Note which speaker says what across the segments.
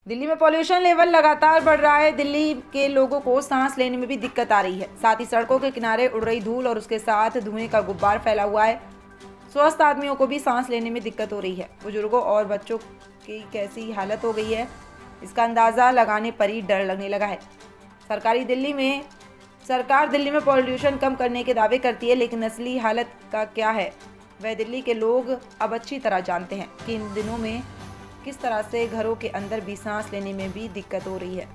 Speaker 1: दिल्ली में pollution level लगातार बढ़ रहा है। दिल्ली के लोगों को सांस लेने में भी दिक्कत आ रही है। साथ ही सड़कों के किनारे उड़ रही धूल और उसके साथ धुएं का गुब्बार फैला हुआ है। स्वस्थ आदमियों को भी सांस लेने में दिक्कत हो रही है। बुजुर्गों और बच्चों की कैसी हालत हो गई है, इसका अंदाज़ा लगाने पर ही डर लगने लगा है। सरकार दिल्ली में पॉल्यूशन कम करने के दावे करती है, लेकिन असली हालत का क्या है वह दिल्ली के लोग अब अच्छी तरह जानते हैं कि इन दिनों में किस तरह से घरों के अंदर भी सांस लेने में भी दिक्कत हो रही है।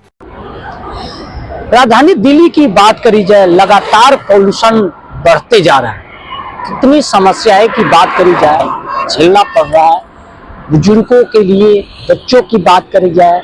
Speaker 2: राजधानी दिल्ली की बात करी जाए, लगातार पॉल्यूशन बढ़ते जा रहा है। कितनी समस्याएं की बात करी जाए, झेलना पड़ रहा है। बुजुर्गों के लिए, बच्चों की बात करी जाए,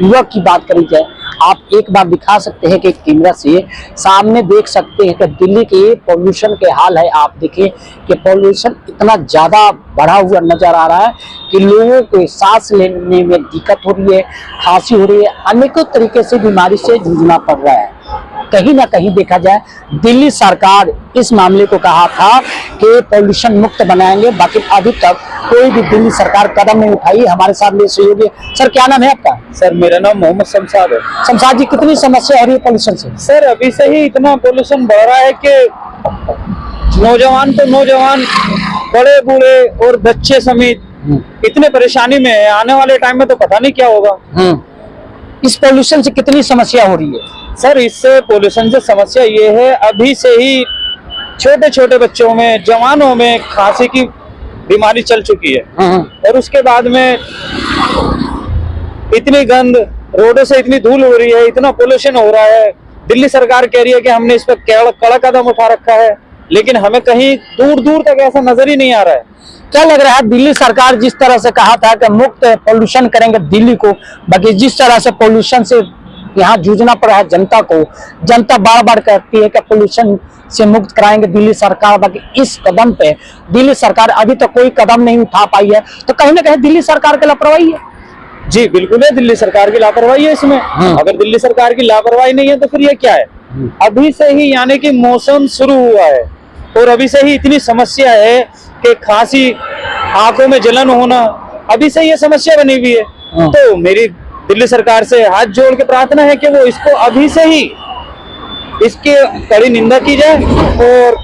Speaker 2: युवक की बात करी जाए, आप एक बार दिखा सकते हैं कि कैमरा से सामने देख सकते हैं कि दिल्ली के पॉल्यूशन के हाल है। आप देखिए कि पॉल्यूशन इतना ज्यादा बढ़ा हुआ नजर आ रहा है कि लोगों को सांस लेने में दिक्कत हो रही है, खांसी हो रही है, अनेकों तरीके से बीमारी से जूझना पड़ रहा है। कहीं ना कहीं देखा जाए, दिल्ली सरकार इस मामले को कहा था कि पॉल्यूशन मुक्त बनाएंगे, बाकी अभी तक कोई भी दिल्ली सरकार कदम नहीं उठाई। हमारे साथ में सहयोगी सर, क्या नाम है आपका?
Speaker 3: सर मेरा नाम मोहम्मद शमशाद है।
Speaker 2: शमशाद जी, कितनी समस्या हो रही है पॉल्यूशन से?
Speaker 3: सर अभी से ही इतना पॉल्यूशन बढ़ रहा है कि नौजवान तो नौजवान, बड़े बूढ़े और बच्चे समेत इतने परेशानी में है। आने वाले टाइम में तो पता नहीं क्या होगा।
Speaker 2: इस पॉल्यूशन से कितनी समस्या हो रही है?
Speaker 3: सर इससे पॉल्यूशन से समस्या ये है, अभी से ही छोटे छोटे बच्चों में, जवानों में खांसी की बीमारी चल चुकी है। और उसके बाद में इतनी गंद, रोडों से इतनी धूल हो रही है, इतना पोल्यूशन हो रहा है। दिल्ली सरकार कह रही है कि हमने इस पर कड़ा कदम उठा रखा है, लेकिन हमें कहीं दूर दूर तक ऐसा नजर ही नहीं आ रहा है।
Speaker 2: क्या लग रहा है, दिल्ली सरकार जिस तरह से कहा था कि मुक्त पॉल्यूशन करेंगे दिल्ली को, बाकी जिस तरह से पॉल्यूशन से यहाँ जूझना पड़ा है जनता को, जनता बार बार कहती है कि पॉल्यूशन से मुक्त कराएंगे दिल्ली सरकार, बाकी इस कदम पे दिल्ली सरकार अभी तक कोई कदम नहीं उठा पाई है। तो कहीं ना कहीं दिल्ली सरकार की लापरवाही है।
Speaker 3: जी बिल्कुल है, दिल्ली सरकार की लापरवाही है इसमें। अगर दिल्ली सरकार की लापरवाही नहीं है तो फिर ये क्या है? अभी से ही यानी कि मौसम शुरू हुआ है और अभी से ही इतनी समस्या है कि खांसी, आंखों में जलन होना, अभी से ये समस्या बनी हुई है। तो मेरी दिल्ली सरकार से हाथ जोड़ के प्रार्थना है कि वो इसको अभी से ही इसकी कड़ी निंदा की जाए और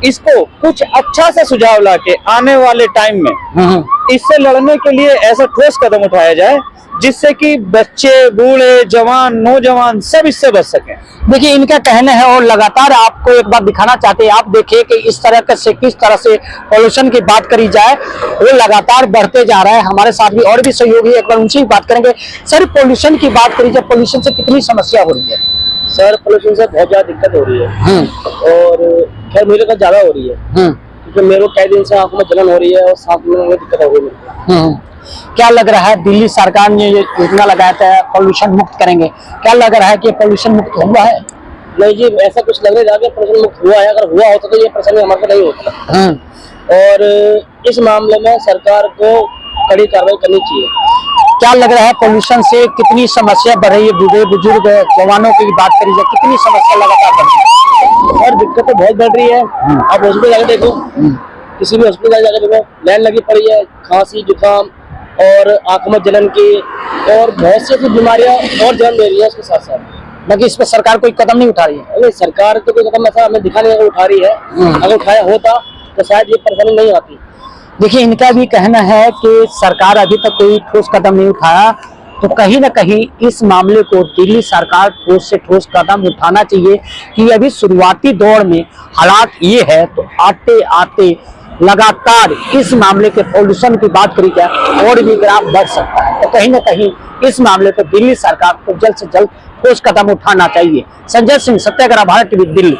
Speaker 3: इसको कुछ अच्छा सा सुझाव लाके आने वाले टाइम में इससे लड़ने के लिए ऐसा ठोस कदम उठाया जाए जिससे कि बच्चे, बूढ़े, जवान, नौजवान सब इससे बच सकें।
Speaker 2: देखिए, इनका कहना है और लगातार आपको एक बार दिखाना चाहते हैं। आप देखिए कि इस तरह से किस तरह से पॉल्यूशन की बात करी जाए, वो लगातार बढ़ते जा रहा है। हमारे साथ भी और भी सहयोगी, एक बार उनसे भी बात करेंगे। सर, पॉल्यूशन की बात करी जाए, पॉल्यूशन से कितनी समस्या हो रही है?
Speaker 4: सर पॉल्यूशन से बहुत ज्यादा दिक्कत हो रही है और खैर मेरे को ज्यादा हो रही है क्योंकि मेरे को कई दिन से आंखों में जलन हो रही है और सांस लेने में दिक्कत हो रही है।
Speaker 2: क्या लग रहा है, दिल्ली सरकार ने ये योजना लगाया था पॉल्यूशन मुक्त करेंगे, क्या लग रहा है कि पॉल्यूशन मुक्त हुआ है?
Speaker 4: नहीं जी, ऐसा कुछ लग रहा है पॉल्यूशन मुक्त हुआ है। अगर हुआ होता तो ये परेशानी हमारे को नहीं होता। और इस मामले में सरकार को कड़ी कार्रवाई करनी चाहिए।
Speaker 2: क्या लग रहा है, पॉल्यूशन से कितनी समस्या बढ़ रही है? बूढ़े बुजुर्ग, जवानों की बात करी जाए, कितनी समस्या लगातार बढ़ रही है?
Speaker 4: और दिक्कत तो बहुत बढ़ रही है। आप हॉस्पिटल जाके देखो, किसी भी हॉस्पिटल जाके देखो, लाइन लगी पड़ी है, खांसी, जुकाम और आंखों में जलन की और बहुत सी ऐसी बीमारियां और जन्म ले रही है उसके साथ साथ।
Speaker 2: बाकी इस पर सरकार कोई कदम नहीं उठा रही है।
Speaker 4: नहीं, सरकार तो कोई कदम ऐसा हमें दिखा नहीं उठा रही है। अगर उठाया होता तो शायद ये परेशानी नहीं आती।
Speaker 2: देखिए, इनका भी कहना है कि सरकार अभी तक कोई ठोस कदम नहीं उठाया, तो कहीं ना कहीं इस मामले को दिल्ली सरकार ठोस से ठोस कदम उठाना चाहिए कि अभी शुरुआती दौर में हालात ये है, तो आते आते लगातार इस मामले के पॉल्यूशन की बात करी जाए और भी ग्राफ बढ़ सकता है। तो कहीं ना कहीं इस मामले पर दिल्ली सरकार को जल्द से जल्द ठोस कदम उठाना चाहिए। संजय सिंह, सत्याग्रह भारत टीवी, दिल्ली।